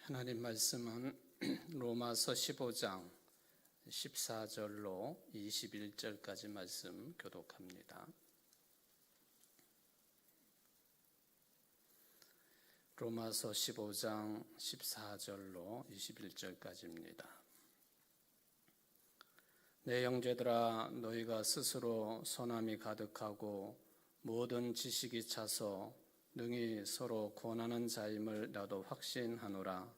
하나님 말씀은 로마서 15장 14절로 21절까지 말씀 교독합니다. 로마서 15장 14절로 21절까지입니다. 내 형제들아, 너희가 스스로 선함이 가득하고 모든 지식이 차서 능히 서로 권하는 자임을 나도 확신하노라.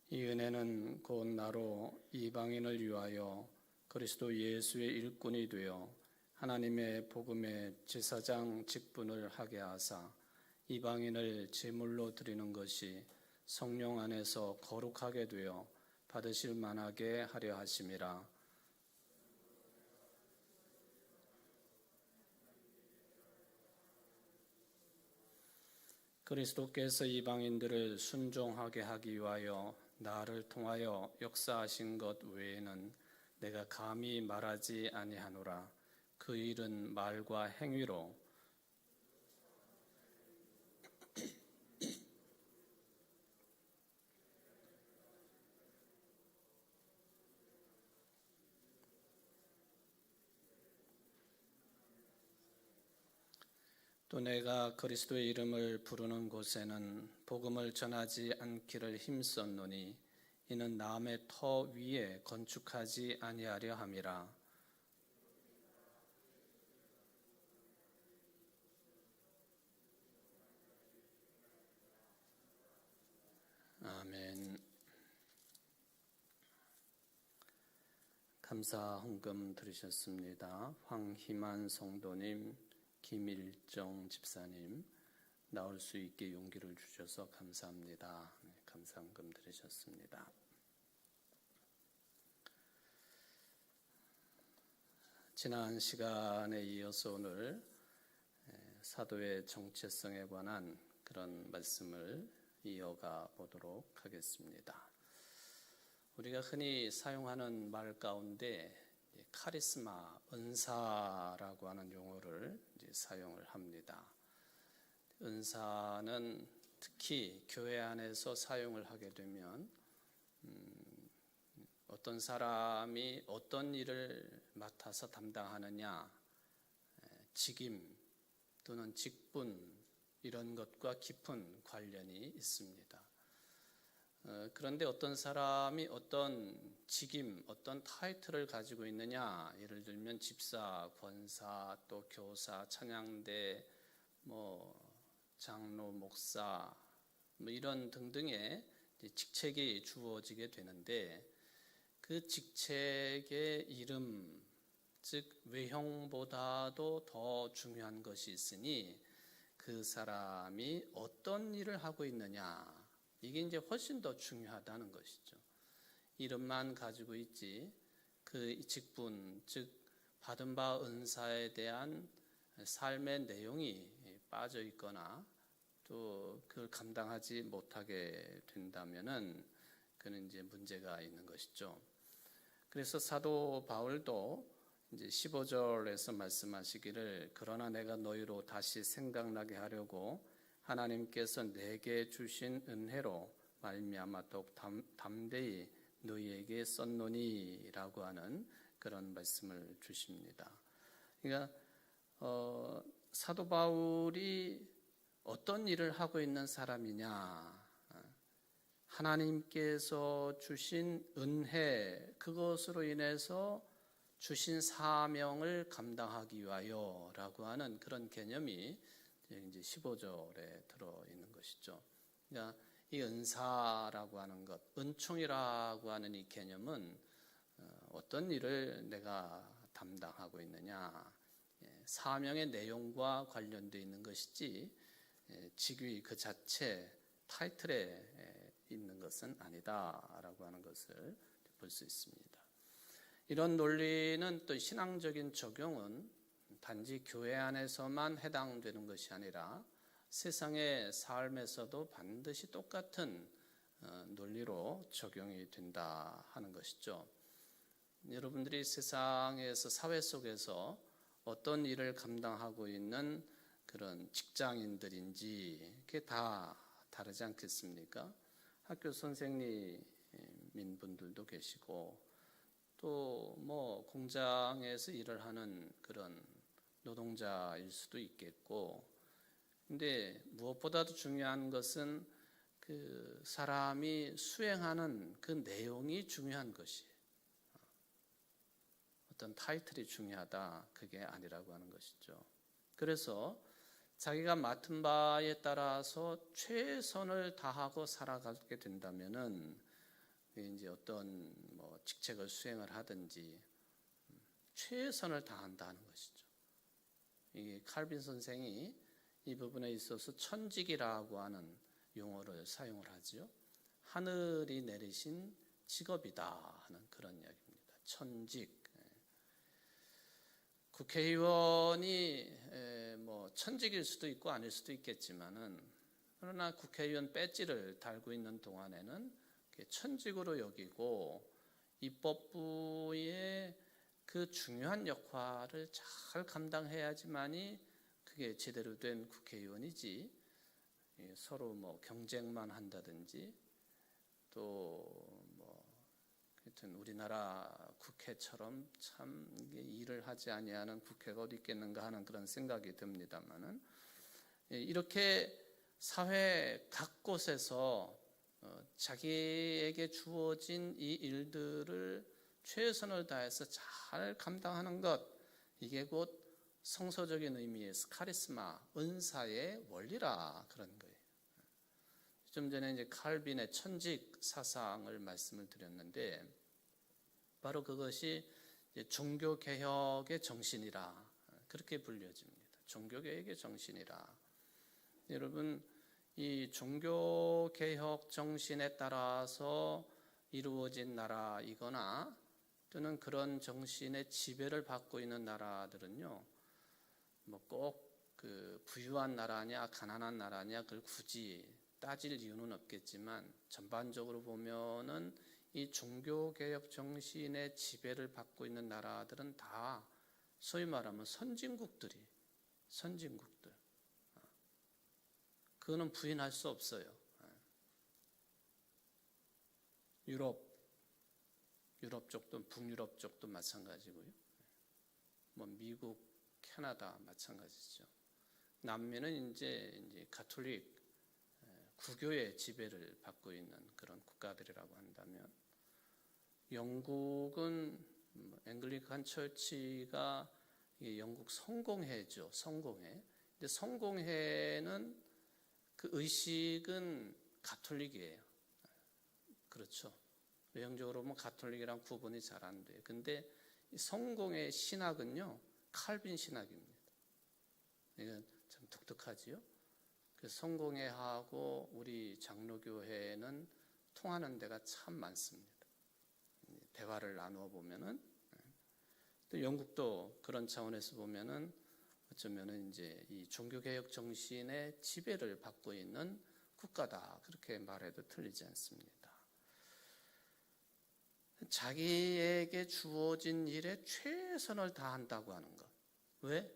이 은혜는 곧 나로 이방인을 위하여 그리스도 예수의 일꾼이 되어 하나님의 복음의 제사장 직분을 하게 하사 이방인을 제물로 드리는 것이 성령 안에서 거룩하게 되어 받으실 만하게 하려 하심이라. 그리스도께서 이방인들을 순종하게 하기 위하여 나를 통하여 역사하신 것 외에는 내가 감히 말하지 아니하노라. 그 일은 말과 행위로 또 내가 그리스도의 이름을 부르는 곳에는 복음을 전하지 않기를 힘썼노니 이는 남의 터 위에 건축하지 아니하려 함이라. 아멘. 감사 헌금 드리셨습니다. 황희만 성도님, 김일정 집사님, 나올 수 있게 용기를 주셔서 감사합니다. 감사 헌금 드리셨습니다. 지난 시간에 이어서 오늘 사도의 정체성에 관한 그런 말씀을 이어가 보도록 하겠습니다. 우리가 흔히 사용하는 말 가운데 카리스마, 은사라고 하는 용어를 사용을 합니다. 은사는 특히 교회 안에서 사용을 하게 되면 어떤 사람이 어떤 일을 맡아서 담당하느냐, 직임 또는 직분 이런 것과 깊은 관련이 있습니다. 그런데 어떤 사람이 어떤 직임, 어떤 타이틀을 가지고 있느냐, 예를 들면 집사, 권사, 또 교사, 찬양대, 장로, 목사, 이런 등등의 직책이 주어지게 되는데 그 직책의 이름, 즉 외형보다도 더 중요한 것이 있으니 그 사람이 어떤 일을 하고 있느냐, 이게 이제 훨씬 더 중요하다는 것이죠. 이름만 가지고 있지 그 직분, 즉 받은 바 은사에 대한 삶의 내용이 빠져 있거나 또 그걸 감당하지 못하게 된다면은 그는 이제 문제가 있는 것이죠. 그래서 사도 바울도 이제 15절에서 말씀하시기를 그러나 내가 너희로 다시 생각나게 하려고 하나님께서 내게 주신 은혜로 말미암아 더욱 담대히 너희에게 썼노니라고 하는 그런 말씀을 주십니다. 그러니까 사도 바울이 어떤 일을 하고 있는 사람이냐, 하나님께서 주신 은혜, 그것으로 인해서 주신 사명을 감당하기 위하여라고 하는 그런 개념이 이제 15절에 들어 있는 것이죠. 그러니까 이 은사라고 하는 것, 은총이라고 하는 이 개념은 어떤 일을 내가 담당하고 있느냐, 사명의 내용과 관련되어 있는 것이지 직위 그 자체 타이틀에 있는 것은 아니다라고 하는 것을 볼 수 있습니다. 이런 논리는 또 신앙적인 적용은 단지 교회 안에서만 해당되는 것이 아니라 세상의 삶에서도 반드시 똑같은 논리로 적용이 된다 하는 것이죠. 여러분들이 세상에서 사회 속에서 어떤 일을 감당하고 있는 그런 직장인들인지 그게 다 다르지 않겠습니까? 학교 선생님인 분들도 계시고 또 뭐 공장에서 일을 하는 그런 노동자일 수도 있겠고, 근데 무엇보다도 중요한 것은 그 사람이 수행하는 그 내용이 중요한 것이에요. 어떤 타이틀이 중요하다, 그게 아니라고 하는 것이죠. 그래서 자기가 맡은 바에 따라서 최선을 다하고 살아가게 된다면은 이제 어떤 뭐 직책을 수행을 하든지 최선을 다한다는 것이죠. 이 칼빈 선생이 이 부분에 있어서 천직이라고 하는 용어를 사용을 하죠. 하늘이 내리신 직업이다 하는 그런 이야기입니다. 천직. 국회의원이 뭐 천직일 수도 있고 아닐 수도 있겠지만은, 그러나 국회의원 배지를 달고 있는 동안에는 천직으로 여기고 입법부의 그 중요한 역할을 잘 감당해야지만이 그게 제대로 된 국회의원이지, 서로 뭐 경쟁만 한다든지 또 뭐 하여튼 우리나라 국회처럼 참 일을 하지 아니하는 국회가 어디 있겠는가 하는 그런 생각이 듭니다만은, 이렇게 사회 각 곳에서 자기에게 주어진 이 일들을 최선을 다해서 잘 감당하는 것, 이게 곧 성서적인 의미에서 카리스마, 은사의 원리라 그런 거예요. 좀 전에 이제 칼빈의 천직 사상을 말씀을 드렸는데, 바로 그것이 종교 개혁의 정신이라 그렇게 불려집니다. 종교 개혁의 정신이라. 여러분, 이 종교 개혁 정신에 따라서 이루어진 나라이거나 또는 그런 정신의 지배를 받고 있는 나라들은요, 뭐 꼭 그 부유한 나라냐 가난한 나라냐 그걸 굳이 따질 이유는 없겠지만, 전반적으로 보면은 이 종교개혁 정신의 지배를 받고 있는 나라들은 다 소위 말하면 선진국들. 그거는 부인할 수 없어요. 유럽 쪽도, 북유럽 쪽도 마찬가지고요. 뭐 미국, 캐나다 마찬가지죠. 남미는 이제 가톨릭 구교의 지배를 받고 있는 그런 국가들이라고 한다면, 영국은 앵글리칸 처치가 영국 성공회죠. 성공회. 근데 성공회는 그 의식은 가톨릭이에요. 그렇죠. 외형적으로 보면 가톨릭이랑 구분이 잘 안 돼요. 근데 이 성공회 신학은요, 칼빈 신학입니다. 이건 참 독특하지요. 그 성공회하고 우리 장로교회는 통하는 데가 참 많습니다. 대화를 나누어 보면은, 또 영국도 그런 차원에서 보면은 어쩌면은 이제 이 종교개혁 정신의 지배를 받고 있는 국가다, 그렇게 말해도 틀리지 않습니다. 자기에게 주어진 일에 최선을 다한다고 하는 것. 왜?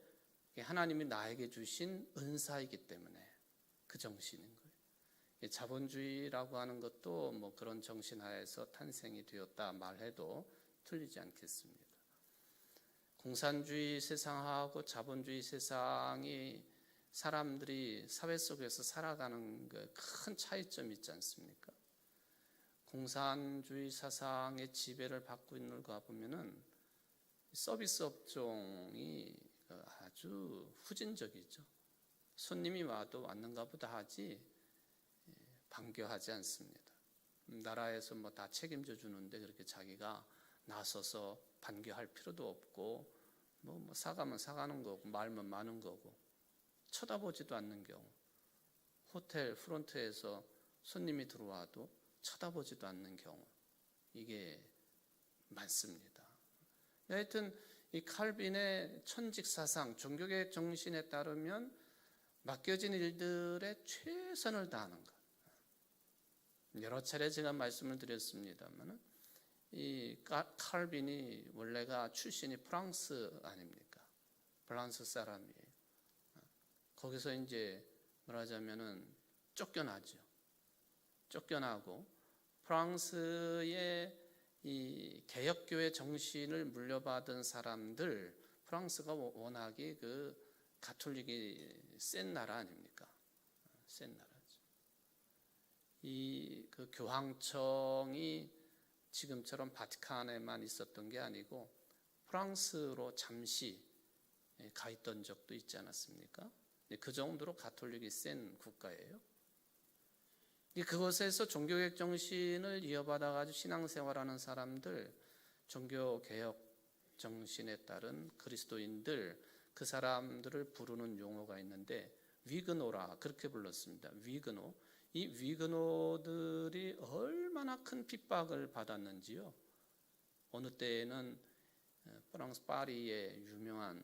하나님이 나에게 주신 은사이기 때문에 그 정신인 거예요. 자본주의라고 하는 것도 뭐 그런 정신 하에서 탄생이 되었다 말해도 틀리지 않겠습니다. 공산주의 세상하고 자본주의 세상이 사람들이 사회 속에서 살아가는 큰 차이점이 있지 않습니까? 공산주의 사상의 지배를 받고 있는 거 보면은 서비스 업종이 아주 후진적이죠. 손님이 와도 왔는가 보다 하지 반겨하지 않습니다. 나라에서 뭐 다 책임져 주는데 그렇게 자기가 나서서 반겨할 필요도 없고, 뭐 사가면 사가는 거고 말면 마는 거고, 쳐다보지도 않는 경우, 호텔 프론트에서 손님이 들어와도 쳐다보지도 않는 경우, 이게 많습니다. 하여튼 이 칼빈의 천직 사상, 종교개혁 정신에 따르면 맡겨진 일들에 최선을 다하는 것. 여러 차례 제가 말씀을 드렸습니다만, 이 칼빈이 원래가 출신이 프랑스 아닙니까? 프랑스 사람이에요. 거기서 이제 말하자면은 쫓겨나죠. 쫓겨나고 프랑스의 이 개혁교회 정신을 물려받은 사람들, 프랑스가 워낙에 그 가톨릭이 센 나라 아닙니까? 센 나라죠. 이 그 교황청이 지금처럼 바티칸에만 있었던 게 아니고 프랑스로 잠시 가 있던 적도 있지 않았습니까? 그 정도로 가톨릭이 센 국가예요. 그곳에서 종교개혁 정신을 이어받아 가지고 신앙생활하는 사람들, 종교개혁 정신에 따른 그리스도인들, 그 사람들을 부르는 용어가 있는데 위그노라 그렇게 불렀습니다. 위그노. 이 위그노들이 얼마나 큰 핍박을 받았는지요. 어느 때에는 프랑스 파리의 유명한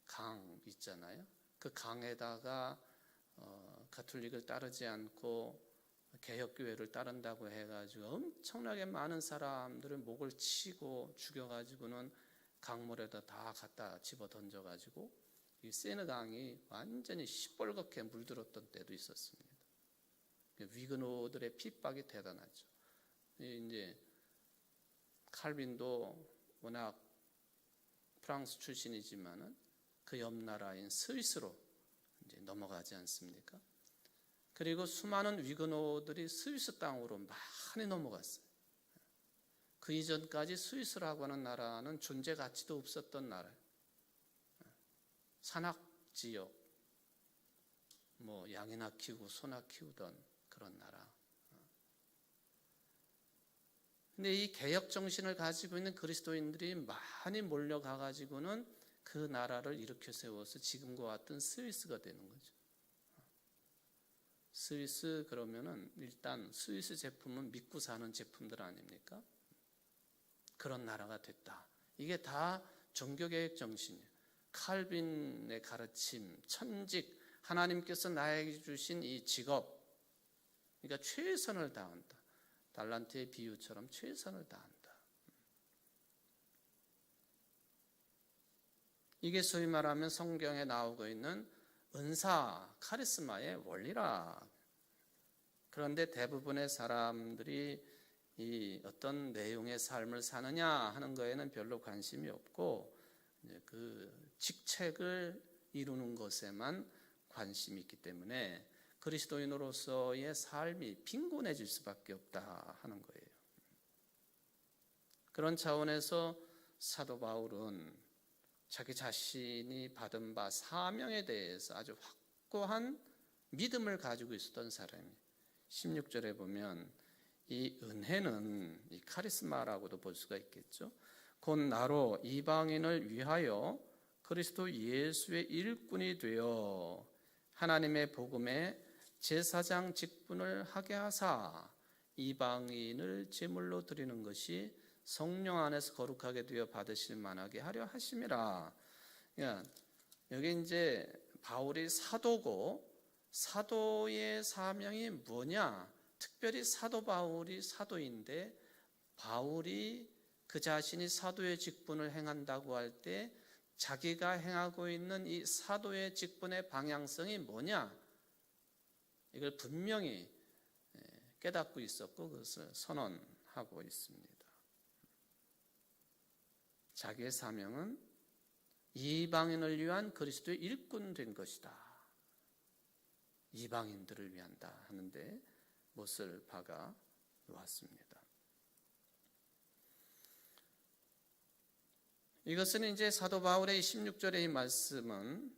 강 있잖아요. 그 강에다가 가톨릭을 따르지 않고 개혁교회를 따른다고 해가지고 엄청나게 많은 사람들을 목을 치고 죽여가지고는 강물에다 다 갖다 집어 던져가지고 이 세느강이 완전히 시뻘겋게 물들었던 때도 있었습니다. 위그노들의 핍박이 대단하죠. 이제 칼빈도 워낙 프랑스 출신이지만은 그 옆 나라인 스위스로 이제 넘어가지 않습니까? 그리고 수많은 위그노들이 스위스 땅으로 많이 넘어갔어요. 그 이전까지 스위스라고 하는 나라는 존재 가치도 없었던 나라예요. 산악 지역, 뭐 양이나 키우고 소나 키우던 그런 나라. 근데 이 개혁 정신을 가지고 있는 그리스도인들이 많이 몰려가 가지고는 그 나라를 일으켜 세워서 지금과 같은 스위스가 되는 거죠. 스위스 그러면은 일단 스위스 제품은 믿고 사는 제품들 아닙니까? 그런 나라가 됐다. 이게 다 종교개혁 정신이에요. 칼빈의 가르침, 천직, 하나님께서 나에게 주신 이 직업, 그러니까 최선을 다한다. 달란트의 비유처럼 최선을 다한다. 이게 소위 말하면 성경에 나오고 있는 은사, 카리스마의 원리라. 그런데 대부분의 사람들이 이 어떤 내용의 삶을 사느냐 하는 거에는 별로 관심이 없고 그 직책을 이루는 것에만 관심이 있기 때문에 그리스도인으로서의 삶이 빈곤해질 수밖에 없다 하는 거예요. 그런 차원에서 사도 바울은 자기 자신이 받은 바 사명에 대해서 아주 확고한 믿음을 가지고 있었던 사람이에요. 16절에 보면 이 은혜는 이 카리스마라고도 볼 수가 있겠죠. 곧 나로 이방인을 위하여 그리스도 예수의 일꾼이 되어 하나님의 복음에 제사장 직분을 하게 하사 이방인을 제물로 드리는 것이 성령 안에서 거룩하게 되어 받으실 만하게 하려 하심이라. 여기 이제 바울이 사도고 사도의 사명이 뭐냐? 특별히 사도 바울이 사도인데 바울이 그 자신이 사도의 직분을 행한다고 할 때 자기가 행하고 있는 이 사도의 직분의 방향성이 뭐냐? 이걸 분명히 깨닫고 있었고 그것을 선언하고 있습니다. 자기의 사명은 이방인을 위한 그리스도의 일꾼 된 것이다. 이방인들을 위한다 하는데 못을 박아 놓았습니다. 이것은 이제 사도 바울의 16절의 이 말씀은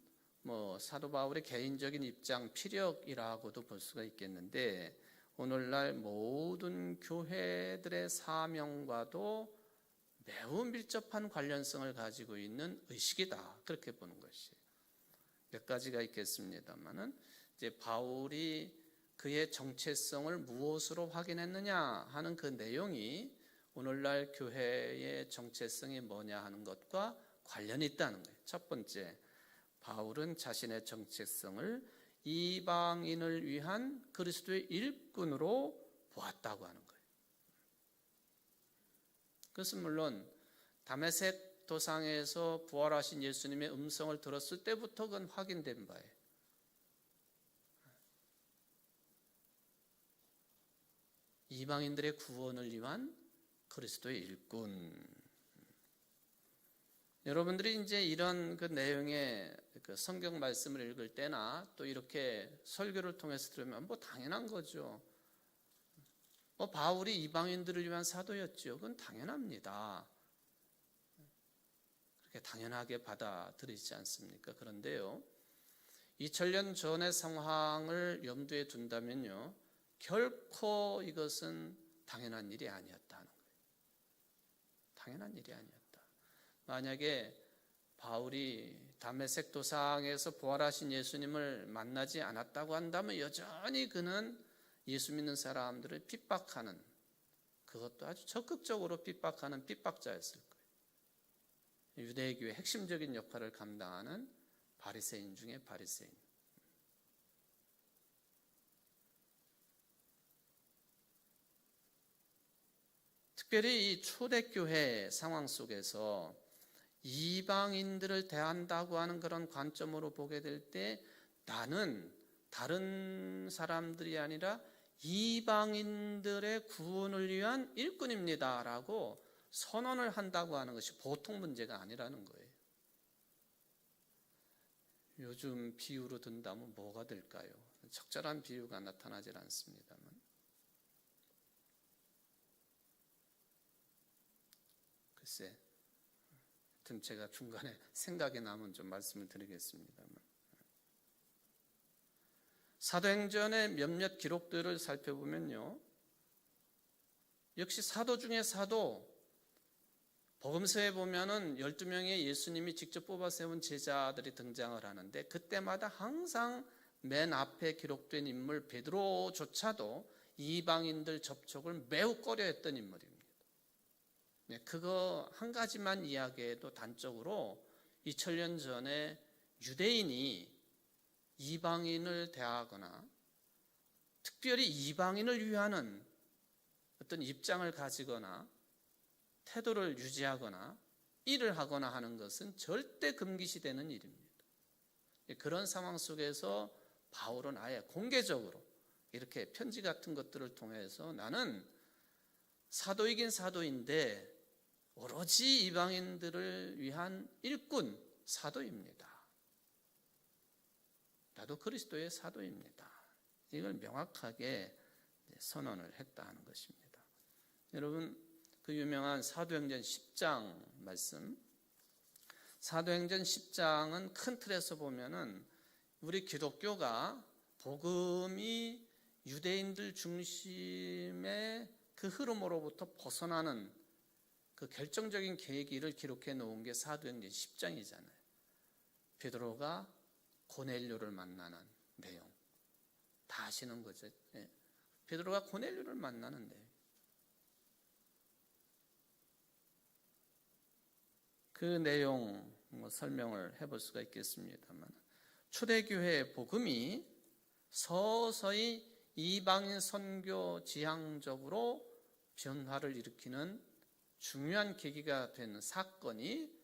사도 바울의 개인적인 입장, 피력이라고도 볼 수가 있겠는데 오늘날 모든 교회들의 사명과도 매우 밀접한 관련성을 가지고 있는 의식이다. 그렇게 보는 것이 몇 가지가 있겠습니다만은 이제 바울이 그의 정체성을 무엇으로 확인했느냐 하는 그 내용이 오늘날 교회의 정체성이 뭐냐 하는 것과 관련이 있다는 거예요. 첫 번째, 바울은 자신의 정체성을 이방인을 위한 그리스도의 일꾼으로 보았다고 하는 거예요. 그것은 물론 다메섹 도상에서 부활하신 예수님의 음성을 들었을 때부터 그건 확인된 바예요. 이방인들의 구원을 위한 그리스도의 일꾼. 여러분들이 이제 이런 그 내용의 그 성경 말씀을 읽을 때나 또 이렇게 설교를 통해서 들으면 뭐 당연한 거죠. 바울이 이방인들을 위한 사도였죠. 그건 당연합니다. 그렇게 당연하게 받아들이지 않습니까? 그런데요, 2000년 전의 상황을 염두에 둔다면요, 결코 이것은 당연한 일이 아니었다는 거예요. 당연한 일이 아니었다. 만약에 바울이 다메섹 도상에서 부활하신 예수님을 만나지 않았다고 한다면 여전히 그는 예수 믿는 사람들을 핍박하는, 그것도 아주 적극적으로 핍박하는 핍박자였을 거예요. 유대교의 핵심적인 역할을 감당하는 바리새인 중에 바리새인. 특별히 이 초대교회 상황 속에서 이방인들을 대한다고 하는 그런 관점으로 보게 될 때 나는 다른 사람들이 아니라 이방인들의 구원을 위한 일꾼입니다 라고 선언을 한다고 하는 것이 보통 문제가 아니라는 거예요. 요즘 비유로 든다면 뭐가 될까요? 적절한 비유가 나타나질 않습니다만, 글쎄, 하여튼 제가 중간에 생각이 나면 좀 말씀을 드리겠습니다만, 사도행전의 몇몇 기록들을 살펴보면요, 역시 사도 중에 사도, 복음서에 보면은 12명의 예수님이 직접 뽑아 세운 제자들이 등장을 하는데 그때마다 항상 맨 앞에 기록된 인물 베드로조차도 이방인들 접촉을 매우 꺼려했던 인물입니다. 그거 한 가지만 이야기해도 단적으로 2000년 전에 유대인이 이방인을 대하거나 특별히 이방인을 위하는 어떤 입장을 가지거나 태도를 유지하거나 일을 하거나 하는 것은 절대 금기시되는 일입니다. 그런 상황 속에서 바울은 아예 공개적으로 이렇게 편지 같은 것들을 통해서 나는 사도이긴 사도인데 오로지 이방인들을 위한 일꾼 사도입니다. 나도 그리스도의 사도입니다. 이걸 명확하게 선언을 했다는 것입니다. 여러분, 그 유명한 사도행전 10장 말씀, 사도행전 10장은 큰 틀에서 보면은 우리 기독교가 복음이 유대인들 중심의 그 흐름으로부터 벗어나는 그 결정적인 계기를 기록해 놓은 게 사도행전 10장이잖아요. 베드로가 고넬료를 만나는 내용 다 아시는 거죠. 베드로가 고넬료를 만나는 내용. 그 내용 설명을 해볼 수가 있겠습니다만, 초대교회의 복음이 서서히 이방인 선교 지향적으로 변화를 일으키는 중요한 계기가 된 사건이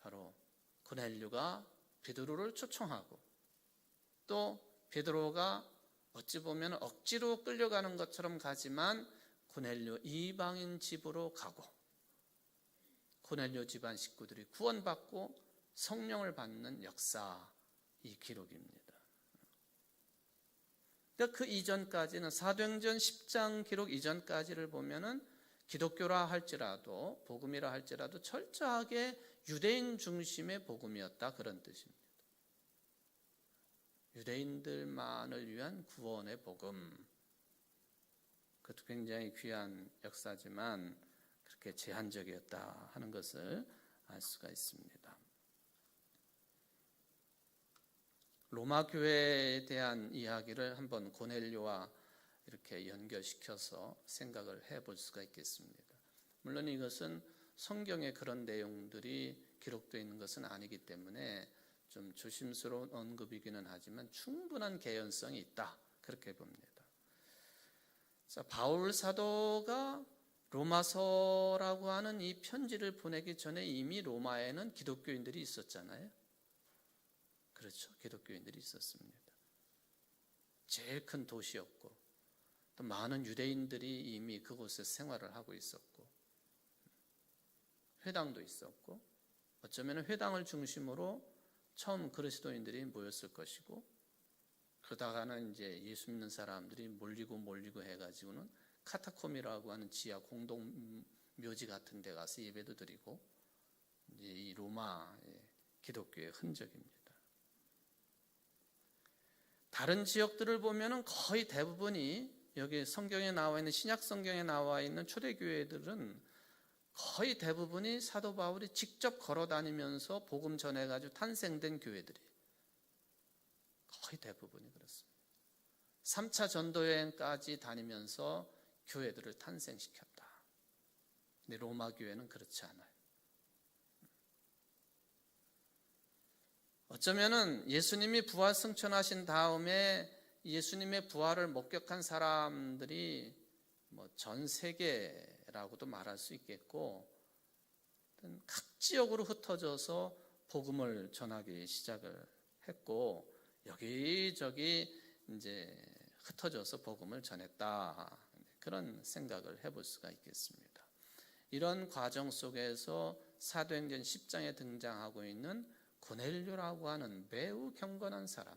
바로 고넬료가 베드로를 초청하고 또 베드로가 어찌 보면 억지로 끌려가는 것처럼 가지만 고넬료 이방인 집으로 가고 고넬료 집안 식구들이 구원받고 성령을 받는 역사, 이 기록입니다. 그 이전까지는 사도행전 10장 기록 이전까지를 보면은 기독교라 할지라도 복음이라 할지라도 철저하게 유대인 중심의 복음이었다, 그런 뜻입니다. 유대인들만을 위한 구원의 복음. 그것도 굉장히 귀한 역사지만 그렇게 제한적이었다 하는 것을 알 수가 있습니다. 로마 교회에 대한 이야기를 한번 고넬료와 이렇게 연결시켜서 생각을 해볼 수가 있겠습니다. 물론 이것은 성경에 그런 내용들이 기록되어 있는 것은 아니기 때문에 좀 조심스러운 언급이기는 하지만 충분한 개연성이 있다, 그렇게 봅니다. 자, 바울 사도가 로마서라고 하는 이 편지를 보내기 전에 이미 로마에는 기독교인들이 있었잖아요. 그렇죠. 기독교인들이 있었습니다. 제일 큰 도시였고 또 많은 유대인들이 이미 그곳에 생활을 하고 있었고 회당도 있었고 어쩌면 회당을 중심으로 처음 그리스도인들이 모였을 것이고 그러다가는 이제 예수 믿는 사람들이 몰리고 해가지고는 카타콤이라고 하는 지하 공동 묘지 같은 데 가서 예배도 드리고 이제 이 로마 기독교의 흔적입니다. 다른 지역들을 보면은 거의 대부분이 여기 성경에 나와 있는 신약 성경에 나와 있는 초대교회들은 거의 대부분이 사도 바울이 직접 걸어 다니면서 복음 전해가지고 탄생된 교회들이 거의 대부분이 그렇습니다. 3차 전도여행까지 다니면서 교회들을 탄생시켰다. 근데 로마 교회는 그렇지 않아요. 어쩌면은 예수님이 부활 승천하신 다음에 예수님의 부활을 목격한 사람들이 전 세계라고도 말할 수 있겠고 각 지역으로 흩어져서 복음을 전하기 시작을 했고 여기저기 이제 흩어져서 복음을 전했다. 그런 생각을 해볼 수가 있겠습니다. 이런 과정 속에서 사도행전 10장에 등장하고 있는 고넬료라고 하는 매우 경건한 사람,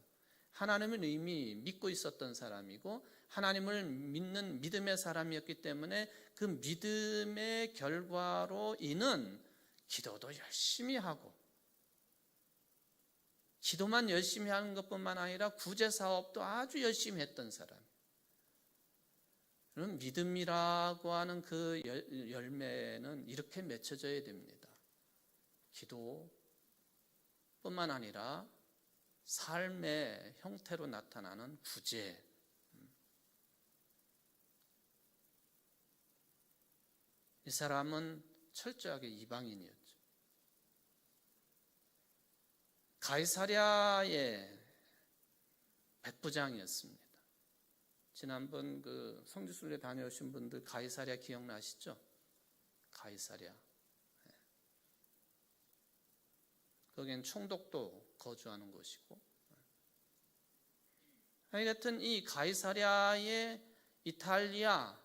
하나님을 이미 믿고 있었던 사람이고 하나님을 믿는 믿음의 사람이었기 때문에 그 믿음의 결과로 인은 기도도 열심히 하고 기도만 열심히 하는 것뿐만 아니라 구제사업도 아주 열심히 했던 사람. 그럼 믿음이라고 하는 그 열매는 이렇게 맺혀져야 됩니다. 기도뿐만 아니라 삶의 형태로 나타나는 구제. 이 사람은 철저하게 이방인이었죠. 가이사랴의 백부장이었습니다. 지난번 그 성지순례 다녀오신 분들 가이사랴 기억나시죠? 가이사랴. 거기엔 총독도 거주하는 곳이고 하여튼 이 가이사랴의 이탈리아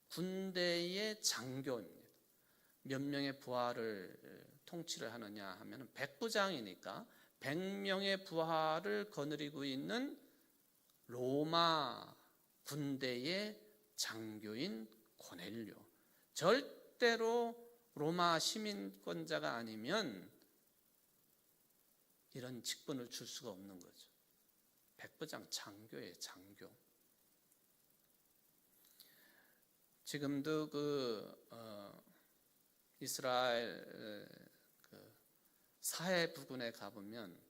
군대의 장교입니다. 몇 명의 부하를 통치를 하느냐 하면 백부장이니까 100명의 부하를 거느리고 있는 로마 군대의 장교인 고넬료. 절대로 로마 시민권자가 아니면 이런 직분을 줄 수가 없는 거죠. 백부장 장교예요, 장교. 지금도 이스라엘 사해 부근에 가보면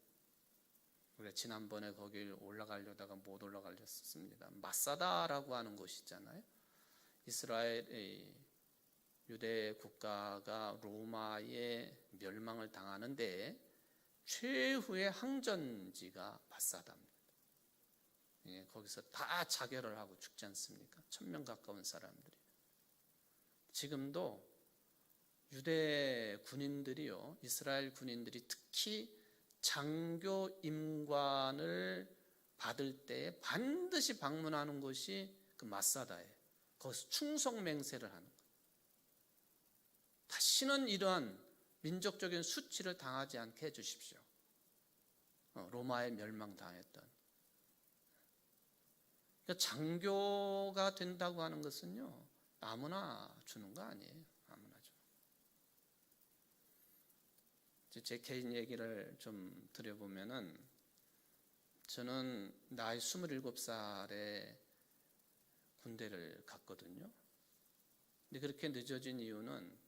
우리가 지난번에 거길 올라가려다가 못 올라가렸습니다. 마사다라고 하는 곳이 있잖아요. 이스라엘의 유대 국가가 로마의 멸망을 당하는데 최후의 항전지가 마사다입니다. 거기서 다 자결을 하고 죽지 않습니까? 1000명 가까운 사람들이. 지금도 유대 군인들이요, 이스라엘 군인들이 특히 장교 임관을 받을 때 반드시 방문하는 곳이 그 마사다예요. 거기서 충성 맹세를 하는 거예요. 다시는 이러한 민족적인 수치를 당하지 않게 해주십시오. 로마에 멸망당했던. 그러니까 장교가 된다고 하는 것은요, 아무나 주는 거 아니에요. 아무나 주는 거. 제 개인 얘기를 좀 드려보면은 저는 나이 27살에 군대를 갔거든요. 근데 그렇게 늦어진 이유는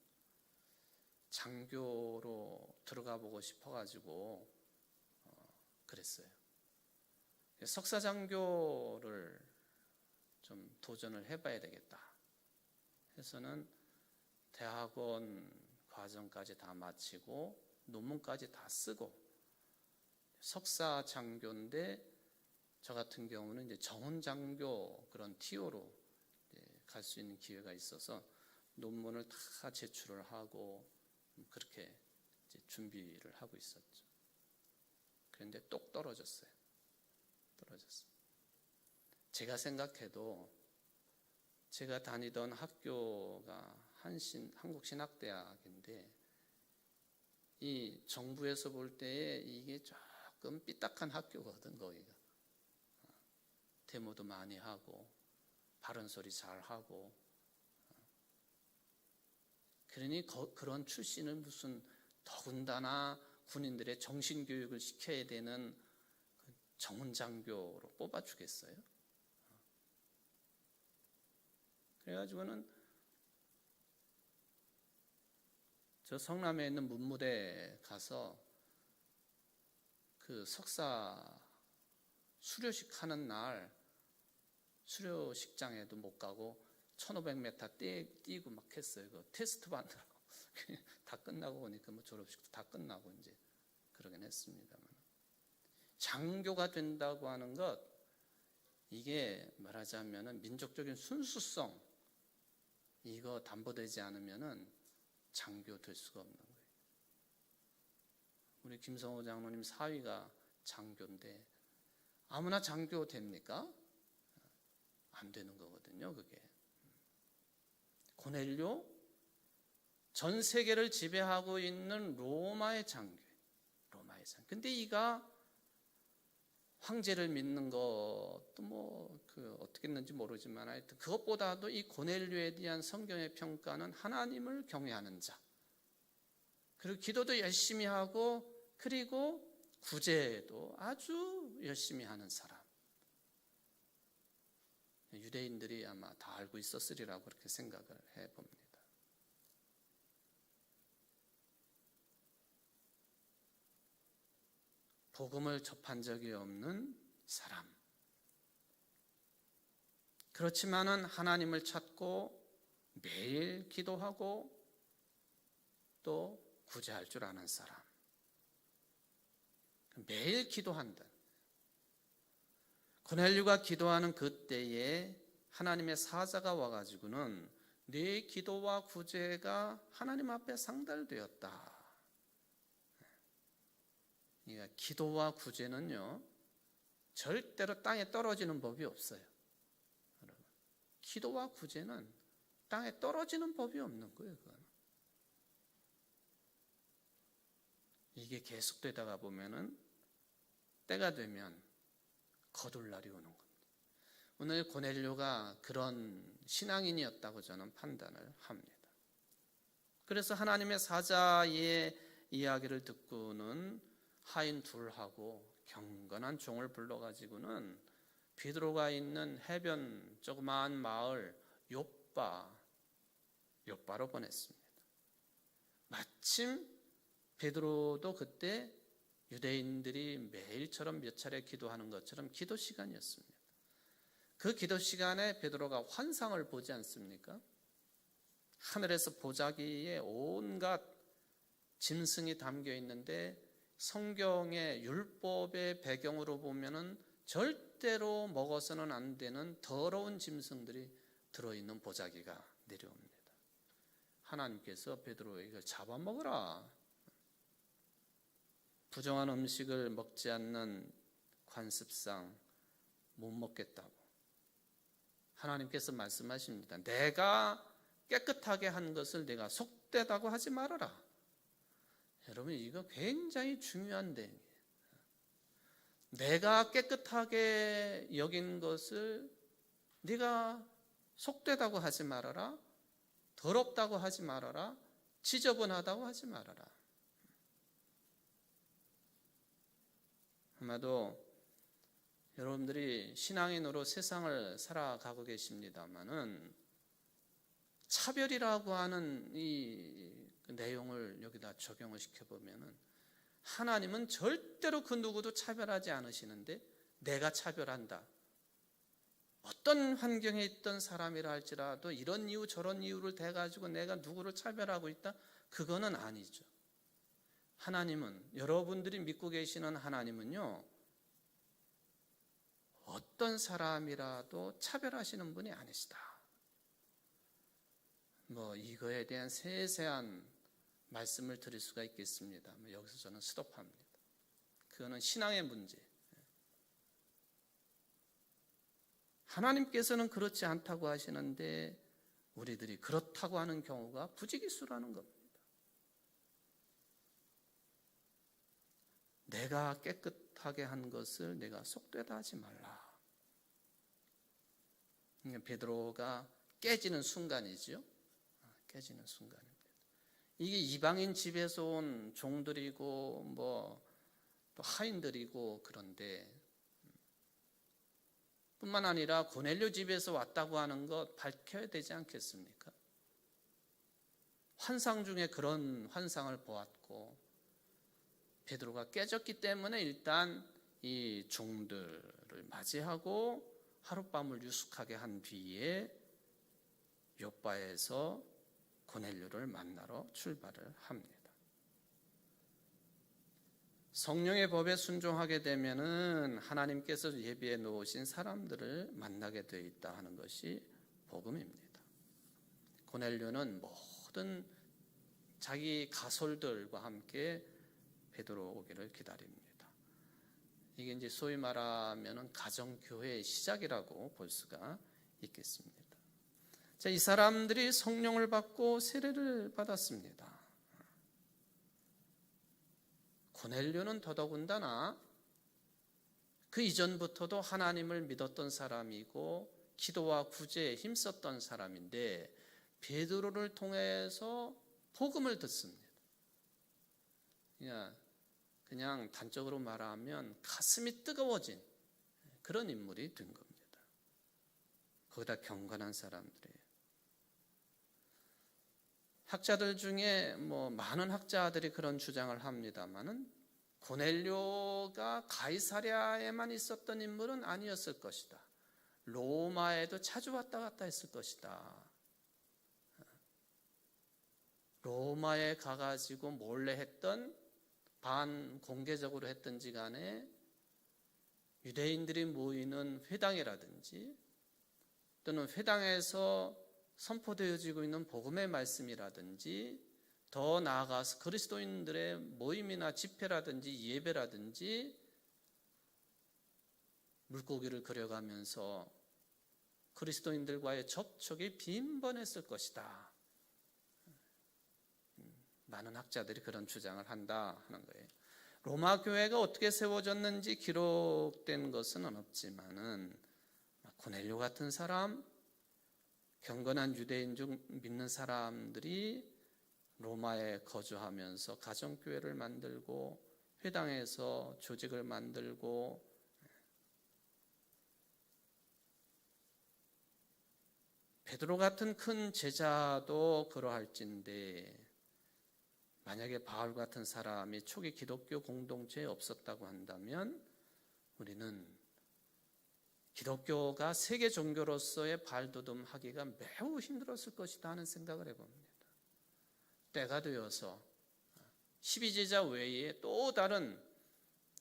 장교로 들어가 보고 싶어가지고 그랬어요. 석사장교를 좀 도전을 해봐야 되겠다 해서는 대학원 과정까지 다 마치고 논문까지 다 쓰고 석사장교인데 저 같은 경우는 이제 정훈장교 그런 TO로 갈 수 있는 기회가 있어서 논문을 다 제출을 하고 그렇게 이제 준비를 하고 있었죠. 그런데 똑 떨어졌어요. 제가 생각해도 제가 다니던 학교가 한국신학대학인데 이 정부에서 볼 때에 이게 조금 삐딱한 학교거든. 거기가 데모도 많이 하고 바른 소리 잘 하고, 그러니 그런 출신은 무슨 더군다나 군인들의 정신교육을 시켜야 되는 정훈장교로 뽑아주겠어요? 그래가지고는 저 성남에 있는 문무대 가서 그 석사 수료식 하는 날 수료식장에도 못 가고 1500m 뛰고 막 했어요. 그 테스트 받느라고. 다 끝나고 보니까 뭐 졸업식도 다 끝나고 이제 그러긴 했습니다만, 장교가 된다고 하는 것, 이게 말하자면은 민족적인 순수성, 이거 담보되지 않으면은 장교 될 수가 없는 거예요. 우리 김성호 장로님 사위가 장교인데 아무나 장교 됩니까? 안 되는 거거든요, 그게. 고넬료, 전 세계를 지배하고 있는 로마의 장교. 근데 이가 황제를 믿는 것도 어떻게 했는지 모르지만 하여튼 그것보다도 이 고넬료에 대한 성경의 평가는 하나님을 경외하는 자, 그리고 기도도 열심히 하고, 그리고 구제도 아주 열심히 하는 사람. 유대인들이 아마 다 알고 있었으리라고 그렇게 생각을 해봅니다. 복음을 접한 적이 없는 사람. 그렇지만은 하나님을 찾고 매일 기도하고 또 구제할 줄 아는 사람. 매일 기도한다. 고넬료가 기도하는 그때에 하나님의 사자가 와가지고는 네 기도와 구제가 하나님 앞에 상달되었다. 그러니까 기도와 구제는요, 절대로 땅에 떨어지는 법이 없어요. 여러분, 기도와 구제는 땅에 떨어지는 법이 없는 거예요. 그건. 이게 계속되다가 보면은 때가 되면 거둘 날이 오는 겁니다. 오늘 고넬료가 그런 신앙인이었다고 저는 판단을 합니다. 그래서 하나님의 사자의 이야기를 듣고는 하인 둘하고 경건한 종을 불러가지고는 베드로가 있는 해변 조그마한 마을 욥바로 보냈습니다. 마침 베드로도 그때 유대인들이 매일처럼 몇 차례 기도하는 것처럼 기도 시간이었습니다. 그 기도 시간에 베드로가 환상을 보지 않습니까? 하늘에서 보자기에 온갖 짐승이 담겨 있는데 성경의 율법의 배경으로 보면은 절대로 먹어서는 안 되는 더러운 짐승들이 들어있는 보자기가 내려옵니다. 하나님께서 베드로에게 이걸 잡아먹으라. 부정한 음식을 먹지 않는 관습상 못 먹겠다고 하나님께서 말씀하십니다. 내가 깨끗하게 한 것을 내가 속되다고 하지 말아라. 여러분, 이거 굉장히 중요한 내용이에요. 내가 깨끗하게 여긴 것을 네가 속되다고 하지 말아라. 더럽다고 하지 말아라. 지저분하다고 하지 말아라. 아마도 여러분들이 신앙인으로 세상을 살아가고 계십니다마는 차별이라고 하는 이 내용을 여기다 적용을 시켜보면은 하나님은 절대로 그 누구도 차별하지 않으시는데 내가 차별한다. 어떤 환경에 있던 사람이라 할지라도 이런 이유 저런 이유를 대가지고 내가 누구를 차별하고 있다? 그거는 아니죠. 하나님은, 여러분들이 믿고 계시는 하나님은요, 어떤 사람이라도 차별하시는 분이 아니시다. 이거에 대한 세세한 말씀을 드릴 수가 있겠습니다. 여기서 저는 스톱합니다. 그거는 신앙의 문제. 하나님께서는 그렇지 않다고 하시는데 우리들이 그렇다고 하는 경우가 부지기수라는 겁니다. 내가 깨끗하게 한 것을 내가 속되다 하지 말라. 베드로가 깨지는 순간이죠. 깨지는 순간입니다. 이게 이방인 집에서 온 종들이고 또 하인들이고 그런데 뿐만 아니라 고넬료 집에서 왔다고 하는 것 밝혀야 되지 않겠습니까? 환상 중에 그런 환상을 보았고 베드로가 깨졌기 때문에 일단 이 종들을 맞이하고 하룻밤을 유숙하게 한 뒤에 욥바에서 고넬료를 만나러 출발을 합니다. 성령의 법에 순종하게 되면은 하나님께서 예비해 놓으신 사람들을 만나게 되어 있다 하는 것이 복음입니다. 고넬료는 모든 자기 가솔들과 함께 베드로 오기를 기다립니다. 이게 이제 소위 말하면은 가정교회의 시작이라고 볼 수가 있겠습니다. 자, 이 사람들이 성령을 받고 세례를 받았습니다. 고넬료는 더더군다나 그 이전부터도 하나님을 믿었던 사람이고 기도와 구제에 힘썼던 사람인데 베드로를 통해서 복음을 듣습니다. 그냥 단적으로 말하면 가슴이 뜨거워진 그런 인물이 된 겁니다. 거기다 경건한 사람들이에요. 학자들 중에 많은 학자들이 그런 주장을 합니다만은 고넬료가 가이사랴에만 있었던 인물은 아니었을 것이다. 로마에도 자주 왔다 갔다 했을 것이다. 로마에 가가지고 몰래 했던 반공개적으로 했던지 간에 유대인들이 모이는 회당이라든지 또는 회당에서 선포되어지고 있는 복음의 말씀이라든지 더 나아가서 그리스도인들의 모임이나 집회라든지 예배라든지 물고기를 그려가면서 그리스도인들과의 접촉이 빈번했을 것이다. 많은 학자들이 그런 주장을 한다 하는 거예요. 로마 교회가 어떻게 세워졌는지 기록된 것은 없지만은 고넬료 같은 사람, 경건한 유대인 중 믿는 사람들이 로마에 거주하면서 가정교회를 만들고 회당에서 조직을 만들고 베드로 같은 큰 제자도 그러할진데 만약에 바울 같은 사람이 초기 기독교 공동체에 없었다고 한다면 우리는 기독교가 세계 종교로서의 발돋움하기가 매우 힘들었을 것이다 하는 생각을 해봅니다. 때가 되어서 12제자 외에 또 다른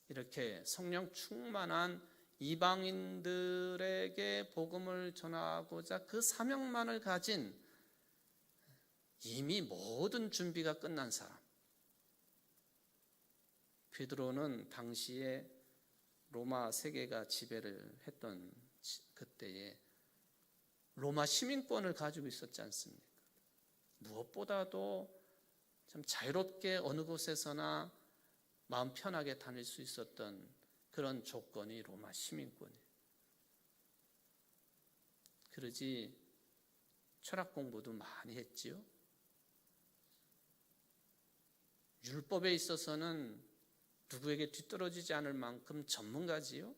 이렇게 성령 충만한 이방인들에게 복음을 전하고자 그 사명만을 가진 이미 모든 준비가 끝난 사람. 베드로는 당시에 로마 세계가 지배를 했던 그때에 로마 시민권을 가지고 있었지 않습니까? 무엇보다도 참 자유롭게 어느 곳에서나 마음 편하게 다닐 수 있었던 그런 조건이 로마 시민권이에요. 그러지 철학 공부도 많이 했지요. 율법에 있어서는 누구에게 뒤떨어지지 않을 만큼 전문가지요.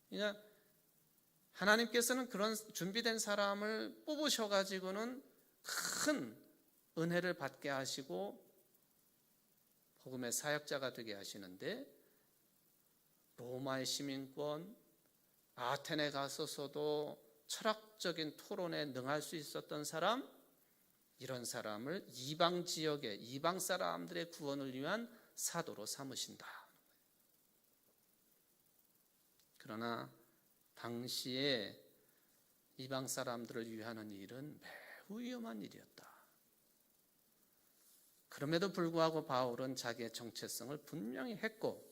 그러니까 하나님께서는 그런 준비된 사람을 뽑으셔가지고는 큰 은혜를 받게 하시고 복음의 사역자가 되게 하시는데 로마의 시민권, 아테네 가서서도 철학적인 토론에 능할 수 있었던 사람, 이런 사람을 이방 지역의 이방 사람들의 구원을 위한 사도로 삼으신다. 그러나 당시에 이방 사람들을 위하는 일은 매우 위험한 일이었다. 그럼에도 불구하고 바울은 자기의 정체성을 분명히 했고,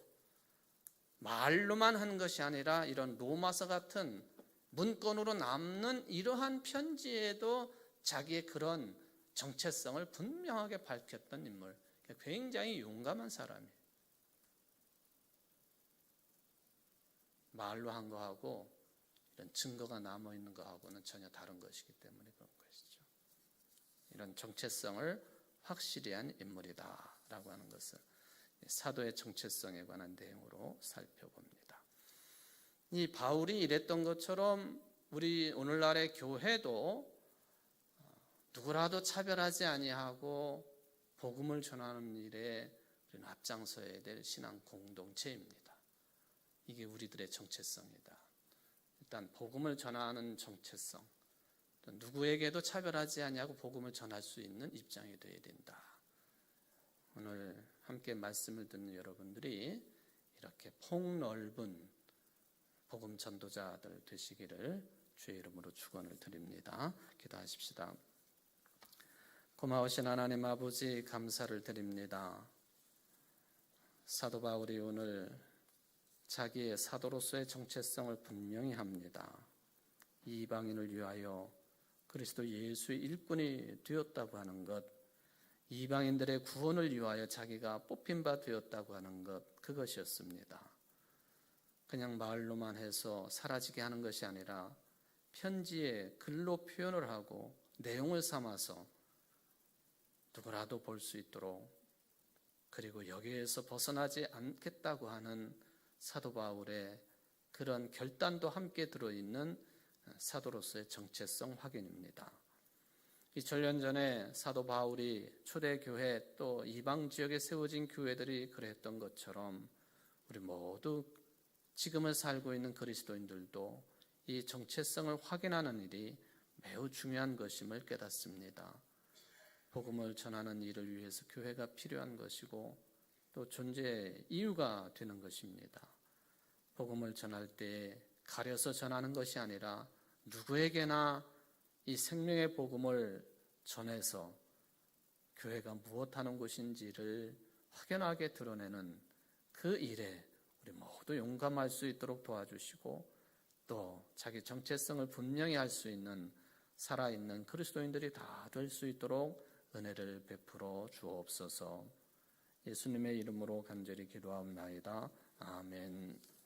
말로만 한 것이 아니라 이런 로마서 같은 문건으로 남는 이러한 편지에도 자기의 그런 정체성을 분명하게 밝혔던 인물, 굉장히 용감한 사람이에요. 말로 한 거하고 이런 증거가 남아있는 거하고는 전혀 다른 것이기 때문에 그런 것이죠. 이런 정체성을 확실히 한 인물이다라고 하는 것을 사도의 정체성에 관한 내용으로 살펴봅니다. 이 바울이 이랬던 것처럼 우리 오늘날의 교회도 누구라도 차별하지 아니하고 복음을 전하는 일에 앞장서야 될 신앙 공동체입니다. 이게 우리들의 정체성이다. 일단 복음을 전하는 정체성, 누구에게도 차별하지 아니하고 복음을 전할 수 있는 입장이 되어야 된다. 오늘 함께 말씀을 듣는 여러분들이 이렇게 폭넓은 복음 전도자들 되시기를 주의 이름으로 축원을 드립니다. 기도하십시다. 고마우신 하나님 아버지, 감사를 드립니다. 사도 바울이 오늘 자기의 사도로서의 정체성을 분명히 합니다. 이방인을 위하여 그리스도 예수의 일꾼이 되었다고 하는 것, 이방인들의 구원을 위하여 자기가 뽑힌 바 되었다고 하는 것, 그것이었습니다. 그냥 말로만 해서 사라지게 하는 것이 아니라 편지에 글로 표현을 하고 내용을 삼아서 누구라도 볼 수 있도록, 그리고 여기에서 벗어나지 않겠다고 하는 사도 바울의 그런 결단도 함께 들어있는 사도로서의 정체성 확인입니다. 2000년 전에 사도 바울이 초대교회 또 이방 지역에 세워진 교회들이 그랬던 것처럼 우리 모두 지금을 살고 있는 그리스도인들도 이 정체성을 확인하는 일이 매우 중요한 것임을 깨닫습니다. 복음을 전하는 일을 위해서 교회가 필요한 것이고 또 존재의 이유가 되는 것입니다. 복음을 전할 때 가려서 전하는 것이 아니라 누구에게나 이 생명의 복음을 전해서 교회가 무엇하는 곳인지를 확연하게 드러내는 그 일에 우리 모두 용감할 수 있도록 도와주시고, 또 자기 정체성을 분명히 할 수 있는 살아있는 그리스도인들이 다 될 수 있도록 은혜를 베풀어 주옵소서. 예수님의 이름으로 간절히 기도하옵나이다. 아멘.